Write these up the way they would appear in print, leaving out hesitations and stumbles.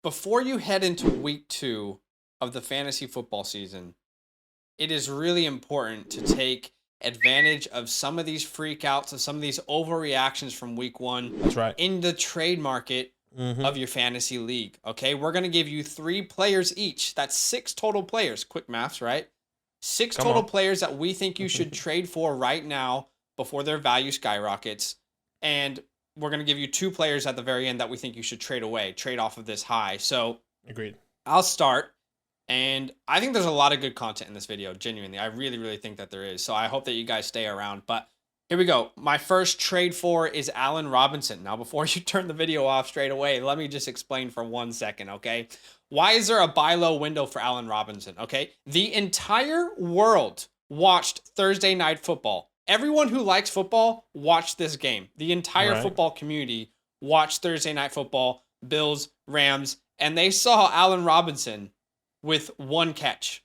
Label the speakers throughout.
Speaker 1: before you head into week 2 of the fantasy football season, it is really important to take advantage of some of these freakouts and some of these overreactions from week 1.
Speaker 2: That's right.
Speaker 1: In the trade market of your fantasy league. Okay, we're going to give you 3 players each. That's 6 total players. Quick maths, right? 6 total players that we think you should trade for right now before their value skyrockets. And we're going to give you 2 players at the very end that we think you should trade away, trade off of this high. So
Speaker 2: agreed.
Speaker 1: I'll start. And I think there's a lot of good content in this video, genuinely. I really, really think that there is. So I hope that you guys stay around. But here we go. My first trade for is Allen Robinson. Now, before you turn the video off straight away, let me just explain for 1 second, okay? Why is there a buy low window for Allen Robinson, okay? The entire world watched Thursday Night Football. Everyone who likes football watched this game. The entire football community watched Thursday Night Football, Bills, Rams, and they saw Allen Robinson with 1 catch.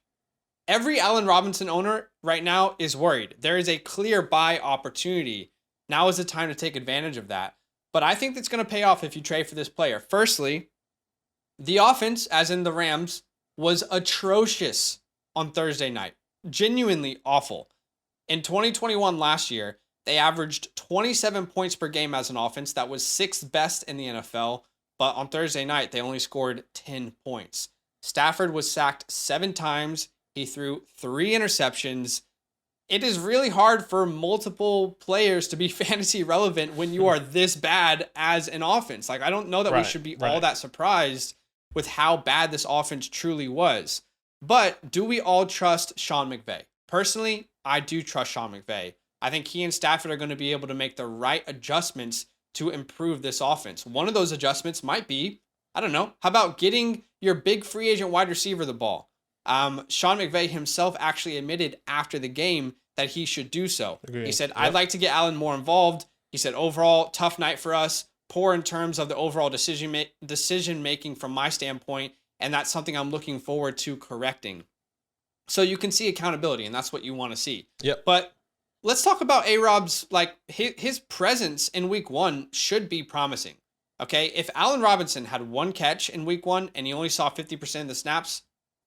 Speaker 1: Every Allen Robinson owner right now is worried. There is a clear buy opportunity. Now is the time to take advantage of that. But I think that's going to pay off if you trade for this player. Firstly, the offense, as in the Rams, was atrocious on Thursday night. Genuinely awful. In 2021 last year, they averaged 27 points per game as an offense. That was 6th best in the NFL. But on Thursday night, they only scored 10 points. Stafford was sacked 7 times. He threw 3 interceptions. It is really hard for multiple players to be fantasy relevant when you are this bad as an offense. Like, I don't know that we should be all that surprised with how bad this offense truly was. But do we all trust Sean McVay? Personally, I do trust Sean McVay. I think he and Stafford are going to be able to make the right adjustments to improve this offense. One of those adjustments might be, I don't know, how about getting your big free agent wide receiver the ball? Sean McVay himself actually admitted after the game that he should do so. Agreed. He said, I'd like to get Allen more involved. He said, overall, tough night for us, poor in terms of the overall decision making from my standpoint, and that's something I'm looking forward to correcting. So you can see accountability, and that's what you want to see.
Speaker 2: Yep.
Speaker 1: But let's talk about A-Rob's, like, his presence in week 1 should be promising. Okay, if Allen Robinson had 1 catch in week 1 and he only saw 50% of the snaps,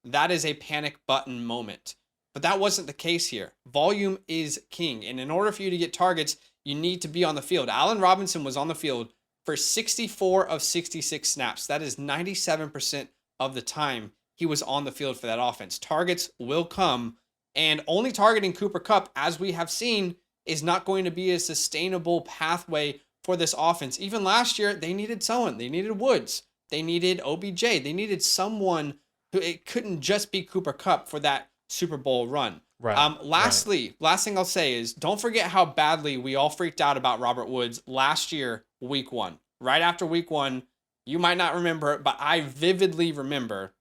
Speaker 1: that is a panic button moment. But that wasn't the case here. Volume is king. And in order for you to get targets, you need to be on the field. Allen Robinson was on the field for 64 of 66 snaps. That is 97% of the time he was on the field for that offense. Targets will come. And only targeting Cooper Kupp, as we have seen, is not going to be a sustainable pathway for this offense. Even last year, they needed someone. They needed Woods. They needed OBJ. They needed someone who, it couldn't just be Cooper Kupp for that Super Bowl run. Last thing I'll say is, don't forget how badly we all freaked out about Robert Woods last year, week 1. Right after week 1, you might not remember it, but I vividly remember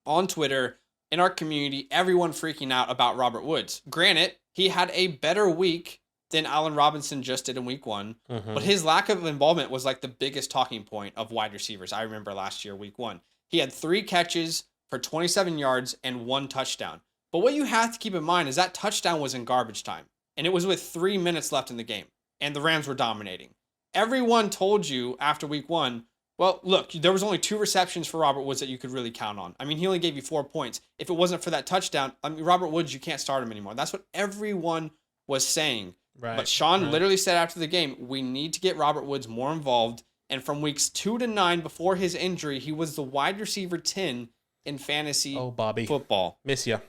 Speaker 1: on Twitter, in our community, everyone freaking out about Robert Woods. Granted, he had a better week than Allen Robinson just did in week 1. But his lack of involvement was like the biggest talking point of wide receivers. I remember last year, week 1. He had 3 catches for 27 yards and 1 touchdown. But what you have to keep in mind is that touchdown was in garbage time. And it was with 3 minutes left in the game. And the Rams were dominating. Everyone told you after week 1, well, look, there was only 2 receptions for Robert Woods that you could really count on. I mean, he only gave you 4 points. If it wasn't for that touchdown, I mean, Robert Woods, you can't start him anymore. That's what everyone was saying. But Sean literally said after the game, we need to get Robert Woods more involved. And from weeks 2 to 9 before his injury, he was the wide receiver 10 in fantasy football.
Speaker 2: Miss ya.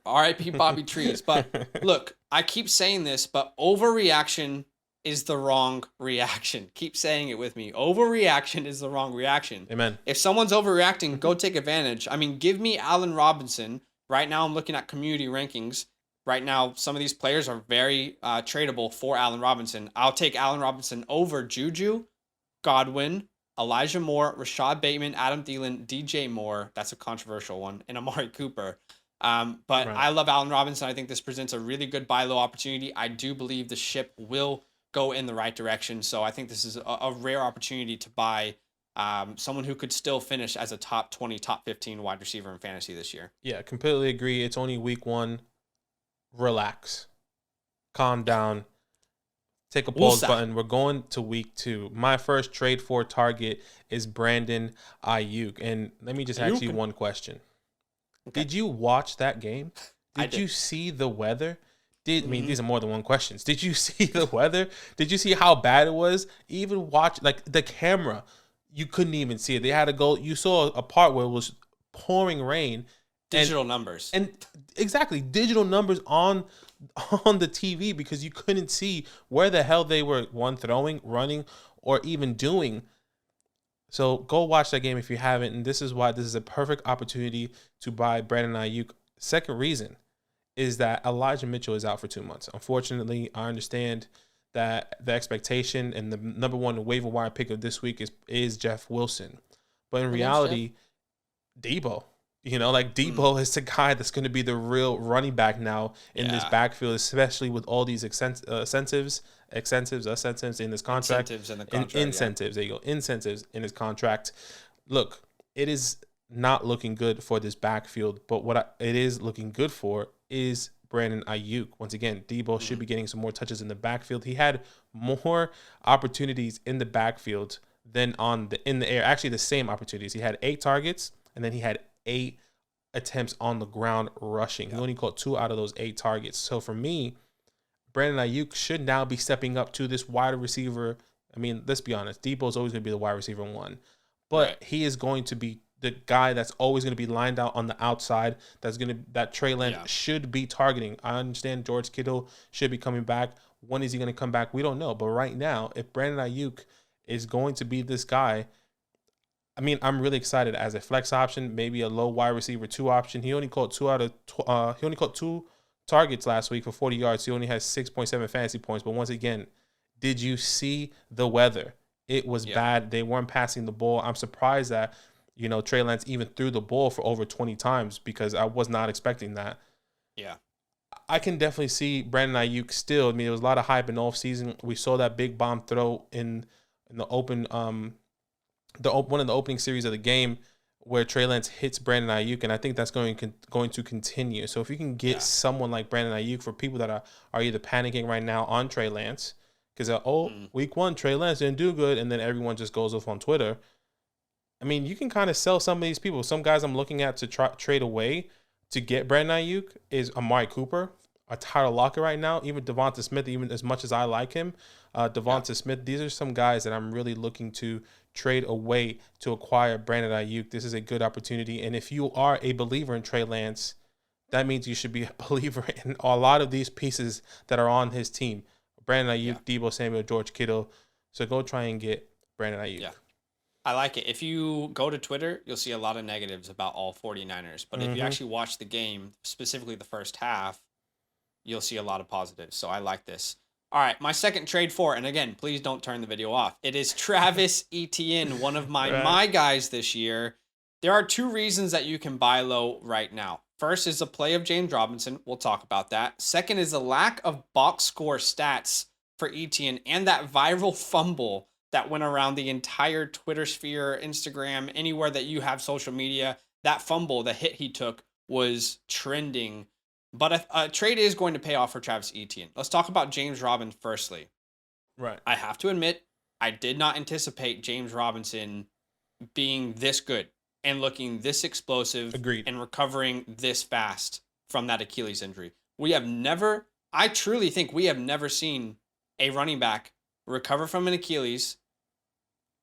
Speaker 1: R.I.P. Bobby Trees. But look, I keep saying this, but overreaction is the wrong reaction. Keep saying it with me. Overreaction is the wrong reaction.
Speaker 2: Amen.
Speaker 1: If someone's overreacting, go take advantage. I mean, give me Allen Robinson. Right now, I'm looking at community rankings. Right now, some of these players are very tradable for Allen Robinson. I'll take Allen Robinson over Juju, Godwin, Elijah Moore, Rashad Bateman, Adam Thielen, DJ Moore. That's a controversial one. And Amari Cooper. But I love Allen Robinson. I think this presents a really good buy low opportunity. I do believe the ship will go in the right direction. So I think this is a rare opportunity to buy someone who could still finish as a top 20, top 15 wide receiver in fantasy this year.
Speaker 2: Yeah, completely agree. It's only week 1. Relax. Calm down. take a pause
Speaker 1: Woosah.
Speaker 2: button. We're going to week 2. My first trade for target is Brandon Ayuk. And let me just ask you one question. Okay. Did you watch that game? Did you see the weather? I mean, these are more than one questions. Did you see the weather? Did you see how bad it was? Even watch, like, the camera, you couldn't even see it. They had to go. You saw a part where it was pouring rain.
Speaker 1: Digital numbers.
Speaker 2: And exactly, digital numbers on the TV, because you couldn't see where the hell they were, throwing, running, or even doing. So go watch that game if you haven't. And this is why this is a perfect opportunity to buy Brandon Ayuk. Second reason is that Elijah Mitchell is out for 2 months. Unfortunately, I understand that the expectation and the number one waiver wire pick of this week is Jeff Wilson. But in reality, Debo. Debo is the guy that's going to be the real running back now in this backfield, especially with all these incentives in this contract.
Speaker 1: Incentives in the contract.
Speaker 2: Incentives. There you go. Incentives in his contract. Look, it is not looking good for this backfield, but it is looking good for is Brandon Ayuk. Once again, Debo should be getting some more touches in the backfield. He had more opportunities in the backfield than in the air. Actually, the same opportunities. He had 8 targets, and then he had 8 attempts on the ground rushing. He only caught 2 out of those 8 targets. So for me, Brandon Ayuk should now be stepping up to this wide receiver. I mean, let's be honest. Debo's always going to be the wide receiver 1. But he is going to be the guy that's always going to be lined out on the outside. That Trey Lance should be targeting. I understand George Kittle should be coming back. When is he going to come back? We don't know. But right now, if Brandon Ayuk is going to be this guy, I mean, I'm really excited as a flex option, maybe a low wide receiver 2 option. He only caught 2 targets last week for 40 yards. He only has 6.7 fantasy points. But once again, did you see the weather? It was bad. They weren't passing the ball. I'm surprised that, Trey Lance even threw the ball for over 20 times, because I was not expecting that. Yeah. I can definitely see Brandon Ayuk still. I mean, there was a lot of hype in the offseason. We saw that big bomb throw in the open one of the opening series of the game where Trey Lance hits Brandon Ayuk, and I think that's going to continue. So if you can get someone like Brandon Ayuk, for people that are either panicking right now on Trey Lance, because week 1 Trey Lance didn't do good, and then everyone just goes off on Twitter. I mean, you can kind of sell some of these people. Some guys I'm looking at to trade away to get Brandon Ayuk is Amari Cooper, a Tyler Lockett right now, even Devonta Smith, even as much as I like him. Devonta Smith, these are some guys that I'm really looking to trade away to acquire Brandon Ayuk. This is a good opportunity. And if you are a believer in Trey Lance, that means you should be a believer in a lot of these pieces that are on his team. Brandon Ayuk, Debo Samuel, George Kittle. So go try and get Brandon Ayuk. Yeah.
Speaker 1: I like it. If you go to Twitter, you'll see a lot of negatives about all 49ers. But if you actually watch the game, specifically the first half, you'll see a lot of positives. So I like this. All right, my second trade for, and again, please don't turn the video off. It is Travis Etienne, one of my guys this year. There are 2 reasons that you can buy low right now. First is the play of James Robinson. We'll talk about that. Second is the lack of box score stats for Etienne and that viral fumble that went around the entire Twitter sphere, Instagram, anywhere that you have social media. That fumble, the hit he took, was trending. But a trade is going to pay off for Travis Etienne. Let's talk about James Robinson firstly.
Speaker 2: Right.
Speaker 1: I have to admit, I did not anticipate James Robinson being this good and looking this explosive.
Speaker 2: Agreed.
Speaker 1: And recovering this fast from that Achilles injury. I truly think we have never seen a running back recover from an Achilles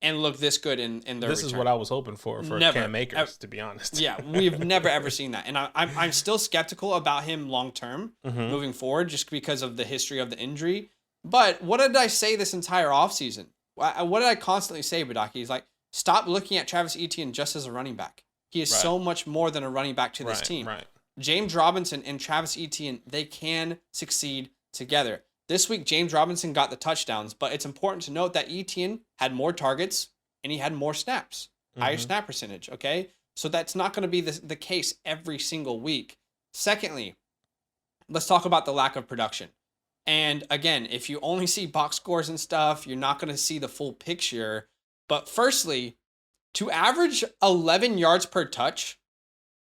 Speaker 1: and look this good in their
Speaker 2: This
Speaker 1: return.
Speaker 2: is what I was hoping for Cam Akers, to be honest.
Speaker 1: Yeah, we've never, ever seen that. And I'm still skeptical about him long-term moving forward just because of the history of the injury. But what did I say this entire offseason? What did I constantly say, Badake? He's like, stop looking at Travis Etienne just as a running back. He is so much more than a running back to this team.
Speaker 2: Right.
Speaker 1: James Robinson and Travis Etienne, they can succeed together. This week, James Robinson got the touchdowns, but it's important to note that Etienne had more targets and he had more snaps, higher snap percentage, okay? So that's not going to be the case every single week. Secondly, let's talk about the lack of production. And again, if you only see box scores and stuff, you're not going to see the full picture. But firstly, to average 11 yards per touch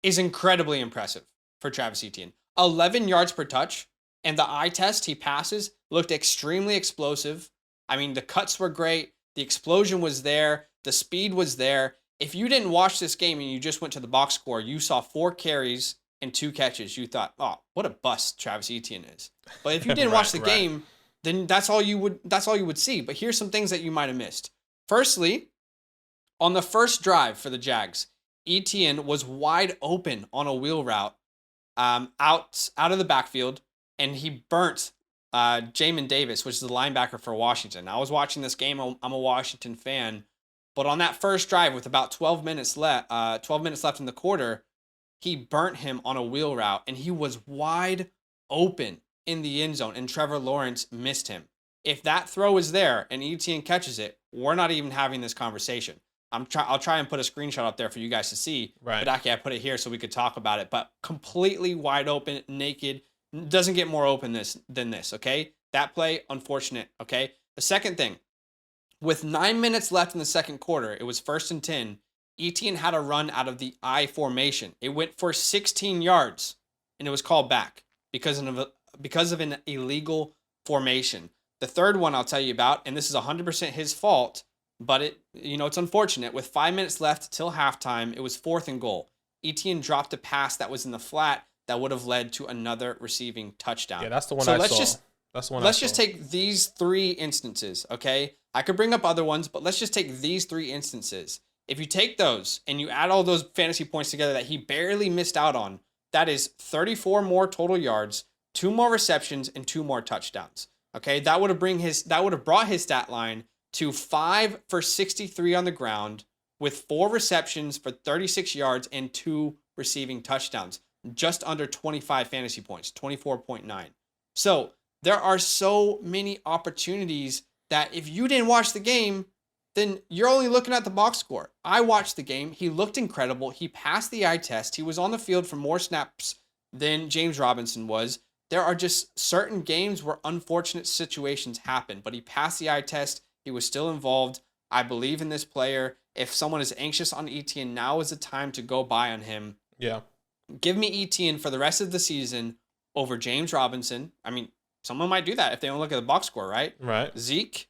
Speaker 1: is incredibly impressive for Travis Etienne. 11 yards per touch. And the eye test he passes, looked extremely explosive. I mean, the cuts were great. The explosion was there. The speed was there. If you didn't watch this game and you just went to the box score, you saw 4 carries and 2 catches. You thought, oh, what a bust Travis Etienne is. But if you didn't watch the game, then that's all you would see. But here's some things that you might have missed. Firstly, on the first drive for the Jags, Etienne was wide open on a wheel route out of the backfield, and he burnt Jamin Davis, which is the linebacker for Washington. I was watching this game. I'm a Washington fan. But on that first drive with about 12 minutes left in the quarter, he burnt him on a wheel route, and he was wide open in the end zone, and Trevor Lawrence missed him. If that throw is there and Etienne catches it, we're not even having this conversation. I'll try and put a screenshot up there for you guys to see.
Speaker 2: Right.
Speaker 1: Badake, I put it here so we could talk about it. But completely wide open, naked. Doesn't get more open than this, okay? That play, unfortunate, okay? The second thing, with 9 minutes left in the second quarter, it was 1st and 10. Etienne had a run out of the I formation. It went for 16 yards, and it was called back because of an illegal formation. The third one I'll tell you about, and this is 100% his fault, but it's unfortunate. With 5 minutes left till halftime, it was 4th and goal. Etienne dropped a pass that was in the flat that would have led to another receiving touchdown.
Speaker 2: Yeah, that's the one
Speaker 1: so
Speaker 2: I
Speaker 1: let's
Speaker 2: saw.
Speaker 1: Just,
Speaker 2: that's the one
Speaker 1: let's
Speaker 2: I
Speaker 1: just
Speaker 2: saw.
Speaker 1: take these 3 instances, okay? I could bring up other ones, but let's just take these 3 instances. If you take those and you add all those fantasy points together that he barely missed out on, that is 34 more total yards, 2 more receptions, and 2 more touchdowns. Okay, that would have brought his stat line to 5 for 63 on the ground with 4 receptions for 36 yards and 2 receiving touchdowns. Just under 25 fantasy points, 24.9. So there are so many opportunities that if you didn't watch the game, then you're only looking at the box score. I watched the game. He looked incredible. He passed the eye test. He was on the field for more snaps than James Robinson was. There are just certain games where unfortunate situations happen, but he passed the eye test. He was still involved. I believe in this player. If someone is anxious on Etienne, now is the time to go buy on him.
Speaker 2: Yeah.
Speaker 1: Give me Etienne for the rest of the season over James Robinson. I mean, someone might do that if they don't look at the box score, right?
Speaker 2: Right.
Speaker 1: Zeke,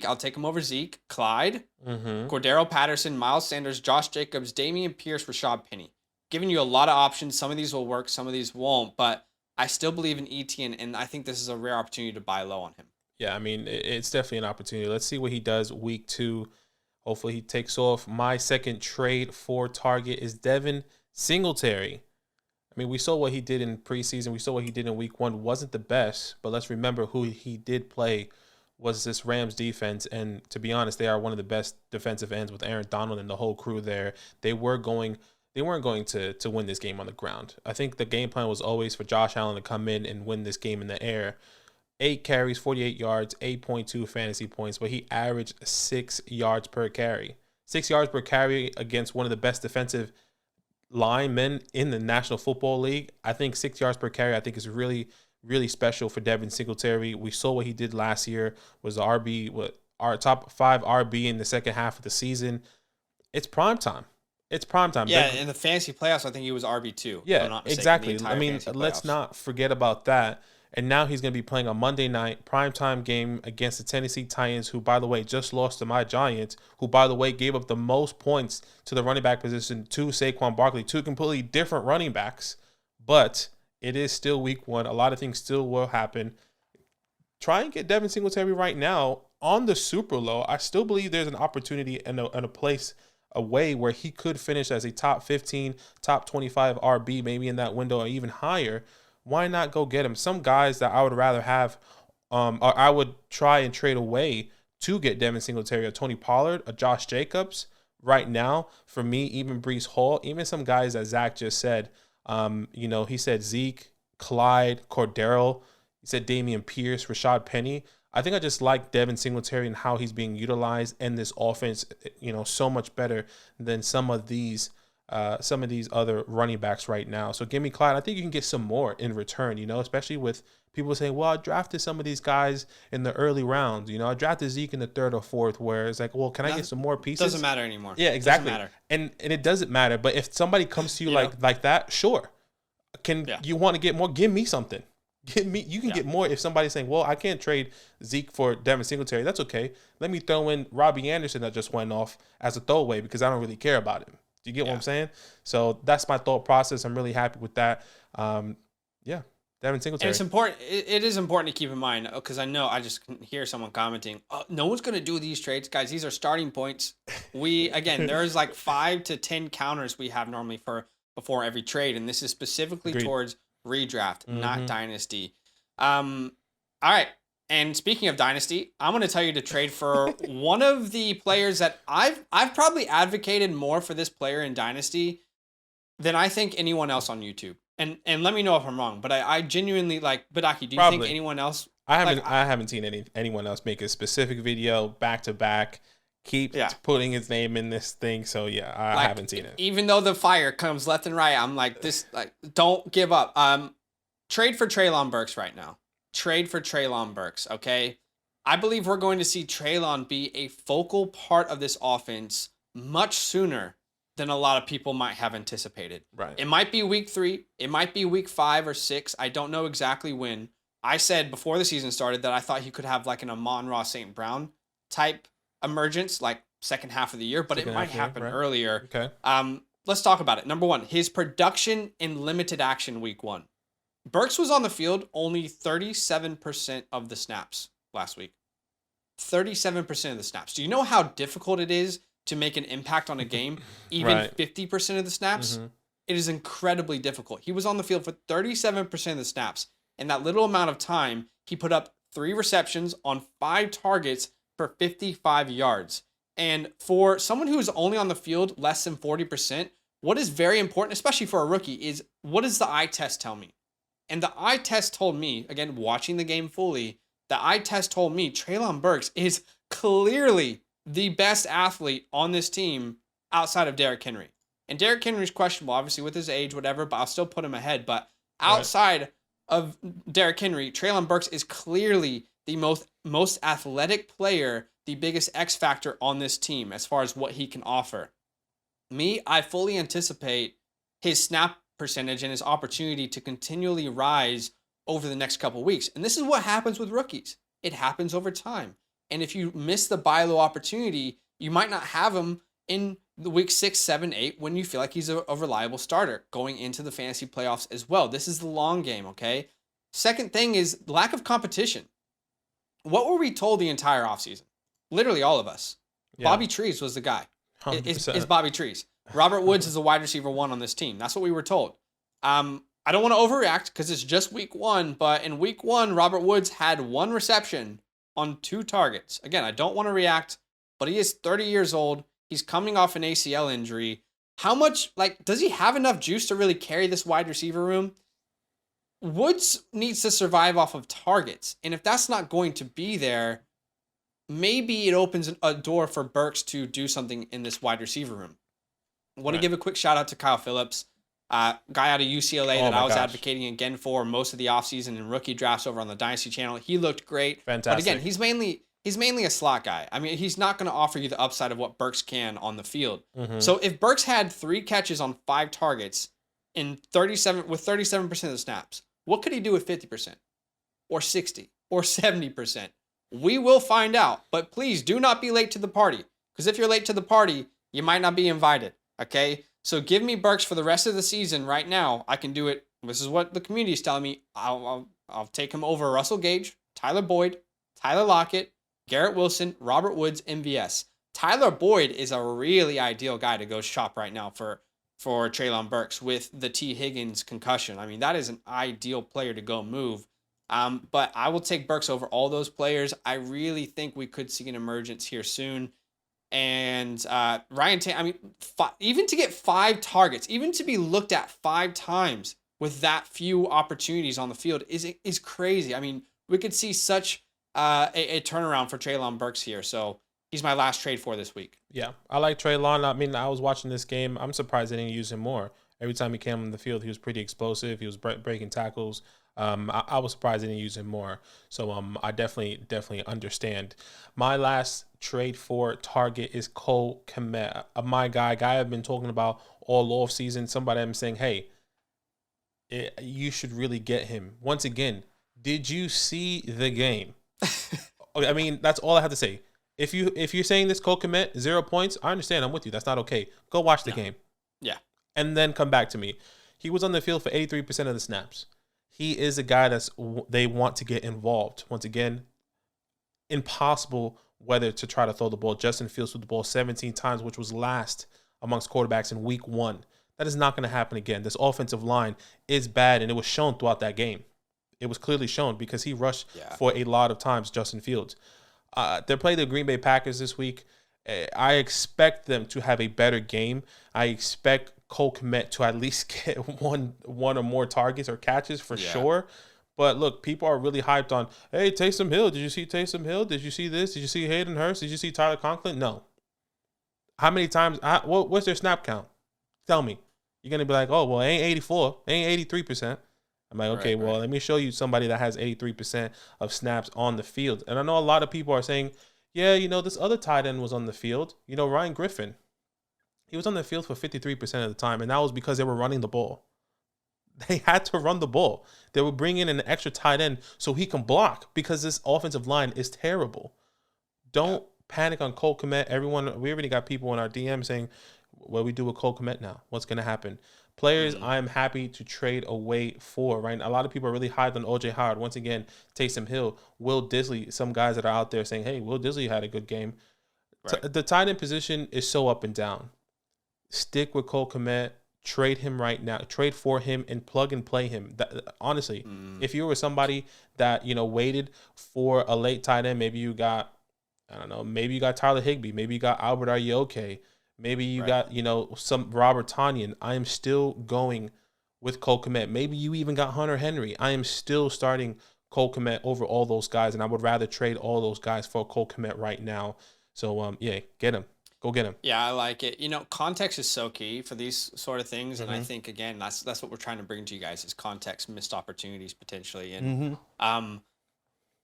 Speaker 1: I'll take him over Zeke. Clyde,
Speaker 2: Mm-hmm.
Speaker 1: Cordero Patterson, Miles Sanders, Josh Jacobs, Dameon Pierce, Rashad Penny. Giving you a lot of options. Some of these will work, some of these won't, but I still believe in Etienne, and I think this is a rare opportunity to buy low on him.
Speaker 2: Yeah, I mean, it's definitely an opportunity. Let's see what he does week 2. Hopefully he takes off. My second trade for target is Devin Singletary. I mean, we saw what he did in preseason. We saw what he did in week 1. Wasn't the best, but let's remember who he did play was this Rams defense. And to be honest, they are one of the best defensive ends with Aaron Donald and the whole crew there. They weren't going to win this game on the ground. I think the game plan was always for Josh Allen to come in and win this game in the air. 8 carries, 48 yards, 8.2 fantasy points, but he averaged 6 yards per carry. 6 yards per carry against one of the best defensive linemen in the National Football League. I think 6 yards per carry, I think is really, really special for Devin Singletary. We saw what he did last year, was our top 5 RB in the second half of the season. It's prime time. It's prime time.
Speaker 1: Yeah, in the fantasy playoffs, I think he was RB2.
Speaker 2: Yeah, exactly. I mean, let's not forget about that. And now he's going to be playing a Monday night primetime game against the Tennessee Titans, who, by the way, just lost to my Giants, who, by the way, gave up the most points to the running back position to Saquon Barkley, 2 completely different running backs. But it is still week 1. A lot of things still will happen. Try and get Devin Singletary right now on the super low. I still believe there's an opportunity and a place, a way where he could finish as a top 15, top 25 RB, maybe in that window or even higher. Why not go get him? Some guys that I would rather have, or I would try and trade away to get Devin Singletary, a Tony Pollard, a Josh Jacobs. Right now, for me, even Breece Hall, even some guys that Zach just said, he said Zeke, Clyde, Cordero, he said Dameon Pierce, Rashad Penny. I think I just like Devin Singletary and how he's being utilized in this offense, so much better than some of these other running backs right now. So give me Clyde. I think you can get some more in return, especially with people saying, well, I drafted some of these guys in the early rounds. I drafted Zeke in the 3rd or 4th, where it's like, well, can I get some more pieces?
Speaker 1: Doesn't matter anymore.
Speaker 2: Yeah, exactly.
Speaker 1: Doesn't matter.
Speaker 2: And it doesn't matter. But if somebody comes to you like that, sure. You want to get more? Give me something. You can get more if somebody's saying, well, I can't trade Zeke for Devin Singletary. That's okay. Let me throw in Robbie Anderson that just went off as a throwaway because I don't really care about him. Do you get what I'm saying? So that's my thought process. I'm really happy with that. Devin Singletary.
Speaker 1: And it's important. It is important to keep in mind, because I know I just hear someone commenting, oh, no one's going to do these trades, guys. These are starting points. There's like 5 to 10 counters we have normally before every trade, and this is specifically towards redraft, not dynasty. All right. And speaking of dynasty, I'm going to tell you to trade for one of the players that I've probably advocated more for this player in dynasty than I think anyone else on YouTube. And let me know if I'm wrong, but I genuinely like Badake. Do you think anyone else?
Speaker 2: I haven't seen anyone else make a specific video back to back. Keep putting his name in this thing. So I haven't seen it. Even
Speaker 1: though the fire comes left and right, I'm like this. Like, don't give up. Trade for Treylon Burks right now. Trade for Treylon Burks. Okay, I believe we're going to see Treylon be a focal part of this offense much sooner than a lot of people might have anticipated.
Speaker 2: Right.
Speaker 1: It might be week 3. It might be week 5 or 6. I don't know exactly when. I said before the season started that I thought he could have like an Amon-Ra St. Brown type emergence, like second half of the year, but it might happen earlier.
Speaker 2: Okay.
Speaker 1: Let's talk about it. Number 1, his production in limited action week 1. Burks was on the field only 37% of the snaps last week. 37% of the snaps. Do you know how difficult it is to make an impact on a game, even 50% of the snaps? It is incredibly difficult. He was on the field for 37% of the snaps. In that little amount of time, he put up 3 receptions on 5 targets for 55 yards. And for someone who is only on the field less than 40%, what is very important, especially for a rookie, is what does the eye test tell me? And the eye test told me, again, watching the game fully, the eye test told me Treylon Burks is clearly the best athlete on this team outside of Derrick Henry. And Derrick Henry's questionable, obviously, with his age, whatever, but I'll still put him ahead. But outside of Derrick Henry, Treylon Burks is clearly the most athletic player, the biggest X factor on this team as far as what he can offer. I fully anticipate his snap percentage and his opportunity to continually rise over the next couple weeks. And this is what happens with rookies. It happens over time. And if you miss the buy low opportunity, you might not have him in the week 6, 7, 8 when you feel like he's a reliable starter going into the fantasy playoffs as well. This is the long game, okay? Second thing is lack of competition. What were we told the entire offseason? Literally all of us. Yeah. Bobby Trees was the guy. Is Bobby Trees. Robert Woods is the wide receiver 1 on this team. That's what we were told. I don't want to overreact because it's just week 1, but in week 1, Robert Woods had 1 reception on 2 targets. Again, I don't want to react, but he is 30 years old. He's coming off an ACL injury. How much, does he have enough juice to really carry this wide receiver room? Woods needs to survive off of targets. And if that's not going to be there, maybe it opens a door for Burks to do something in this wide receiver room. I want to give a quick shout out to Kyle Phillips, guy out of UCLA that I was advocating again for most of the offseason and rookie drafts over on the Dynasty channel. He looked great.
Speaker 2: Fantastic.
Speaker 1: But again, he's mainly a slot guy. I mean, he's not going to offer you the upside of what Burks can on the field. So if Burks had 3 catches on 5 targets in 37% of the snaps, what could he do with 50% or 60 or 70%? We will find out, but please do not be late to the party, because if you're late to the party, you might not be invited. Okay, so give me Burks for the rest of the season right now. I can do it. This is what the community is telling me. I'll take him over Russell Gage, Tyler Boyd, Tyler Lockett, Garrett Wilson, Robert Woods, MVS. Tyler Boyd is a really ideal guy to go shop right now for Treylon Burks with the T. Higgins concussion. I mean, that is an ideal player to go move. But I will take Burks over all those players. I really think we could see an emergence here soon. And even to get 5 targets, even to be looked at 5 times with that few opportunities on the field is crazy. I mean, we could see such a turnaround for Treylon Burks here. So he's my last trade for this week.
Speaker 2: Yeah, I like Treylon. I mean, I was watching this game. I'm surprised they didn't use him more. Every time he came on the field, he was pretty explosive. He was breaking tackles. I was surprised they didn't use him more. So I definitely understand. My last trade for target is Cole Kmet. My guy I've been talking about all off season. Somebody I'm saying, hey, you should really get him. Once again, Did you see the game? I mean, that's all I have to say. If you're saying this Cole Kmet 0 points, I understand. I'm with you. That's not okay. Go watch the game.
Speaker 1: Yeah.
Speaker 2: And then come back to me. He was on the field for 83% of the snaps. He is a guy they want to get involved. Once again, impossible weather to try to throw the ball. Justin Fields threw the ball 17 times, which was last amongst quarterbacks in week 1. That is not going to happen again. This offensive line is bad, and it was shown throughout that game. It was clearly shown because he rushed for a lot of times, Justin Fields. They're playing the Green Bay Packers this week. I expect them to have a better game. I expect Cole Kmet to at least get one or more targets or catches for sure. But look, people are really hyped on, hey, Taysom Hill. Did you see Taysom Hill? Did you see this? Did you see Hayden Hurst? Did you see Tyler Conklin? No. How many times? What's their snap count? Tell me. You're going to be like, oh, well, it ain't 84. It ain't 83%. I'm like, okay, well, let me show you somebody that has 83% of snaps on the field. And I know a lot of people are saying, yeah, this other tight end was on the field. Ryan Griffin. He was on the field for 53% of the time, and that was because they were running the ball. They had to run the ball. They were bringing in an extra tight end so he can block because this offensive line is terrible. Don't panic on Cole Kmet. Everyone, we already got people in our DM saying, what do we do with Cole Kmet now? What's going to happen? Players I'm happy to trade away for, right? A lot of people are really hyped on O.J. Howard. Once again, Taysom Hill, Will Disley, some guys that are out there saying, hey, Will Disley had a good game. Right. The tight end position is so up and down. Stick with Cole Kmet. Trade him right now. Trade for him and plug and play him. Honestly, if you were somebody that, waited for a late tight end, maybe you got, I don't know, maybe you got Tyler Higbee. Maybe you got Albert AIYUKEN. Maybe you got, some Robert Tonyan. I am still going with Cole Kmet. Maybe you even got Hunter Henry. I am still starting Cole Kmet over all those guys, and I would rather trade all those guys for Cole Kmet right now. So, get him. Go get him.
Speaker 1: Yeah, I like it. Context is so key for these sort of things, and I think, again, that's what we're trying to bring to you guys is context, missed opportunities potentially. And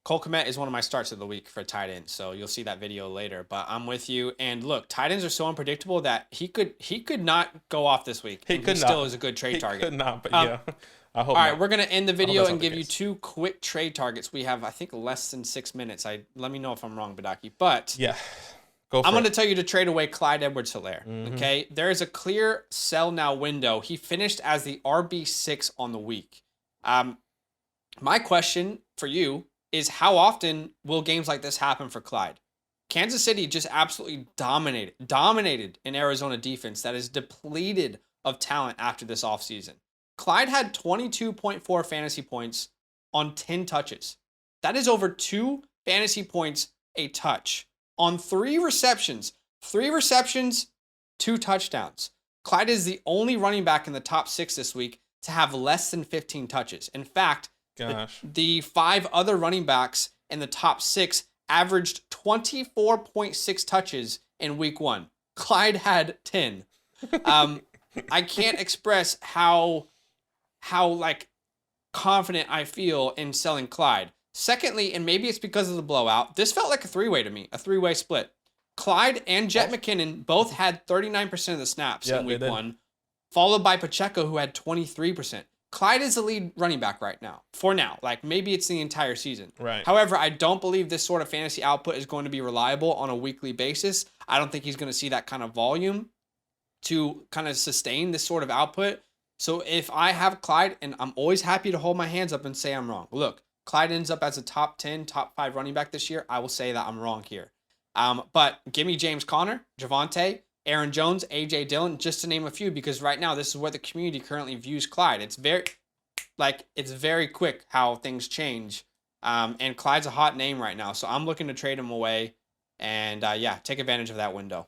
Speaker 1: Cole Kmet is one of my starts of the week for tight end, so you'll see that video later. But I'm with you. And look, tight ends are so unpredictable that he could not go off this week. He still is a good trade target.
Speaker 2: He could not, but yeah. I hope.
Speaker 1: All right, we're gonna end the video and give you 2 quick trade targets. We have, I think, less than 6 minutes. Let me know if I'm wrong, Badake. But
Speaker 2: yeah,
Speaker 1: I'm going to tell you to trade away Clyde Edwards-Helaire. Okay, there is a clear sell now window. He finished as the RB6 on the week. My question for you is, how often will games like this happen for Clyde? Kansas City just absolutely dominated an Arizona defense that is depleted of talent after this offseason. Clyde had 22.4 fantasy points on 10 touches. That is over 2 fantasy points a touch on 3 receptions. 3 receptions, 2 touchdowns. Clyde is the only running back in the top 6 this week to have less than 15 touches. In fact, the 5 other running backs in the top 6 averaged 24.6 touches in week 1. Clyde had 10. I can't express how confident I feel in selling Clyde. Secondly, and maybe it's because of the blowout, this felt like a 3-way to me, a 3-way split. Clyde and Jet McKinnon both had 39% of the snaps in week 1, followed by Pacheco, who had 23%. Clyde is the lead running back right now, for now. Maybe it's the entire season.
Speaker 2: Right.
Speaker 1: However, I don't believe this sort of fantasy output is going to be reliable on a weekly basis. I don't think he's going to see that kind of volume to kind of sustain this sort of output. So if I have Clyde, and I'm always happy to hold my hands up and say I'm wrong. Look, Clyde ends up as a top 10, top 5 running back this year. I will say that I'm wrong here. But give me James Conner, Javonte, Aaron Jones, A.J. Dillon, just to name a few, because right now this is where the community currently views Clyde. It's very quick how things change. And Clyde's a hot name right now, so I'm looking to trade him away. And take advantage of that window.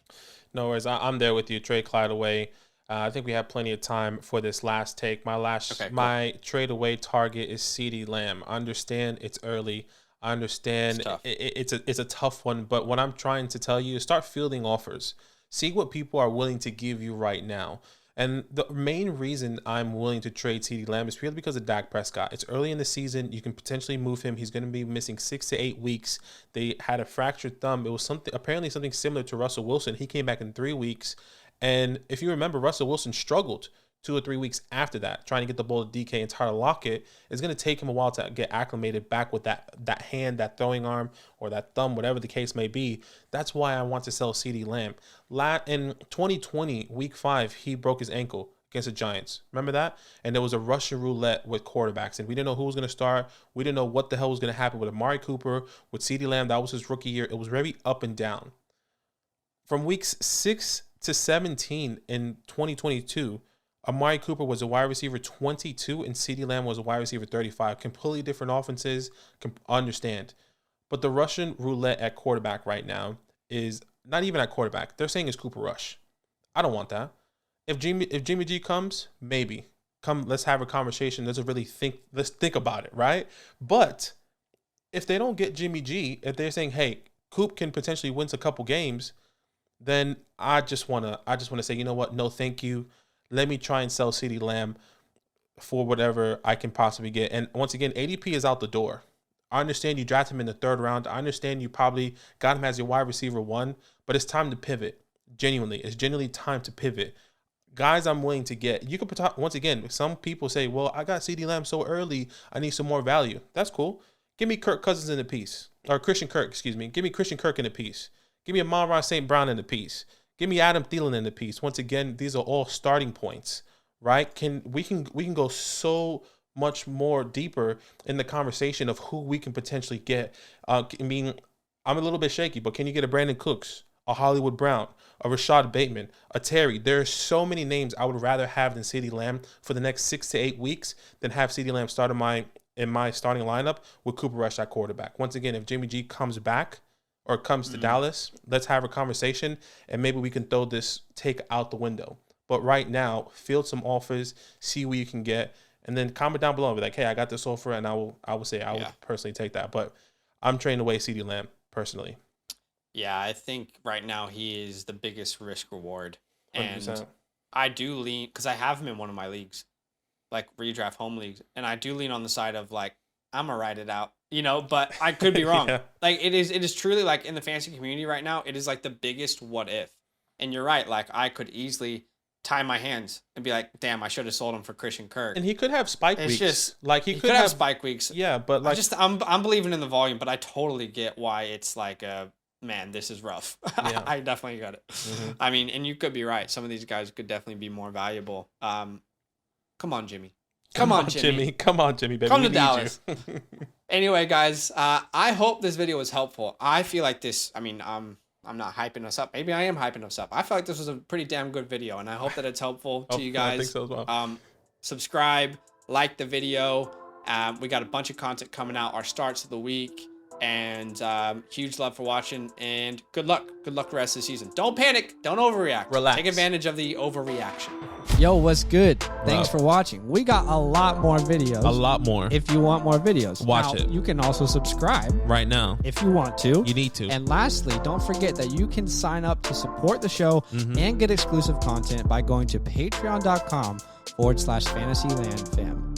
Speaker 2: No worries. I'm there with you. Trade Clyde away. I think we have plenty of time for this last take. My trade away target is CeeDee Lamb. I understand it's early. I understand it's a tough one, but what I'm trying to tell you is start fielding offers. See what people are willing to give you right now. And the main reason I'm willing to trade CeeDee Lamb is purely because of Dak Prescott. It's early in the season. You can potentially move him. He's going to be missing 6 to 8 weeks. They had a fractured thumb. It was apparently something similar to Russell Wilson. He came back in 3 weeks. And if you remember, Russell Wilson struggled 2 or 3 weeks after that, trying to get the ball to DK and try to lock it, it's going to take him a while to get acclimated back with that hand, that throwing arm, or that thumb, whatever the case may be. That's why I want to sell CeeDee Lamb. In 2020, week 5, he broke his ankle against the Giants. Remember that? And there was a Russian roulette with quarterbacks, and we didn't know who was going to start. We didn't know what the hell was going to happen with Amari Cooper, with CeeDee Lamb. That was his rookie year. It was very up and down. From weeks 6 to 17 in 2022, Amari Cooper was a wide receiver 22 and CeeDee Lamb was a wide receiver 35. Completely different offenses, understand. But the Russian roulette at quarterback right now is not even at quarterback. They're saying it's Cooper Rush. I don't want that. If Jimmy G comes, maybe. Let's have a conversation. Let's think about it, right? But if they don't get Jimmy G, if they're saying, hey, Coop can potentially win a couple games, then I just wanna say, you know what? No, thank you. Let me try and sell CeeDee Lamb for whatever I can possibly get. And once again, ADP is out the door. I understand you drafted him in the 3rd round. I understand you probably got him as your wide receiver 1, but it's time to pivot. It's genuinely time to pivot. Guys, I'm willing to get. You could once again. Some people say, "Well, I got CeeDee Lamb so early. I need some more value." That's cool. Give me Kirk Cousins in a piece, or Christian Kirk. Excuse me. Give me Christian Kirk in a piece. Give me Amon-Ra St. Brown in a piece. Give me Adam Thielen in the piece. Once again, these are all starting points, right? We can go so much more deeper in the conversation of who we can potentially get. I mean, I'm a little bit shaky, but can you get a Brandon Cooks, a Hollywood Brown, a Rashad Bateman, a Terry? There are so many names I would rather have than CeeDee Lamb for the next 6 to 8 weeks than have CeeDee Lamb start in my starting lineup with Cooper Rush at quarterback. Once again, if Jimmy G comes back, or comes to Dallas, let's have a conversation, and maybe we can throw this take out the window. But right now, field some offers, see what you can get, and then comment down below and be like, hey, I got this offer, and I will say I would personally take that. But I'm trading away CeeDee Lamb personally.
Speaker 1: Yeah, I think right now he is the biggest risk reward.
Speaker 2: 100%.
Speaker 1: And I do lean, because I have him in one of my leagues, like redraft home leagues, and I do lean on the side of like, I'm going to ride it out. But I could be wrong.
Speaker 2: Yeah.
Speaker 1: Like it is truly like in the fantasy community right now, it is like the biggest what if. And you're right. Like I could easily tie my hands and be like, damn, I should have sold him for Christian Kirk.
Speaker 2: And he could have spike weeks.
Speaker 1: Just
Speaker 2: like he could
Speaker 1: have spike weeks.
Speaker 2: Yeah, but like
Speaker 1: I'm believing in the volume, but I totally get why it's like man, this is rough. Yeah. I definitely got it. Mm-hmm. I mean, and you could be right. Some of these guys could definitely be more valuable. Come on, Jimmy. Come on, Jimmy.
Speaker 2: Come on, Jimmy, baby.
Speaker 1: Come to Dallas. Anyway, guys, I hope this video was helpful. I feel like this, I mean, I'm not hyping us up. Maybe I am hyping us up. I feel like this was a pretty damn good video, and I hope that it's helpful to you guys.
Speaker 2: I think so as well.
Speaker 1: Subscribe, like the video. We got a bunch of content coming out, our starts of the week, and huge love for watching, and good luck. Good luck the rest of the season. Don't panic. Don't overreact.
Speaker 2: Relax.
Speaker 1: Take advantage of the overreaction.
Speaker 3: Yo, what's good? Thanks for watching. We got a lot more videos.
Speaker 4: A lot more.
Speaker 3: If you want more videos,
Speaker 4: Watch
Speaker 3: now,
Speaker 4: it.
Speaker 3: You can also subscribe
Speaker 4: Right now.
Speaker 3: if you want to.
Speaker 4: You need to.
Speaker 3: And lastly, don't forget that you can sign up to support the show and get exclusive content by going to patreon.com/FantasyLand fam.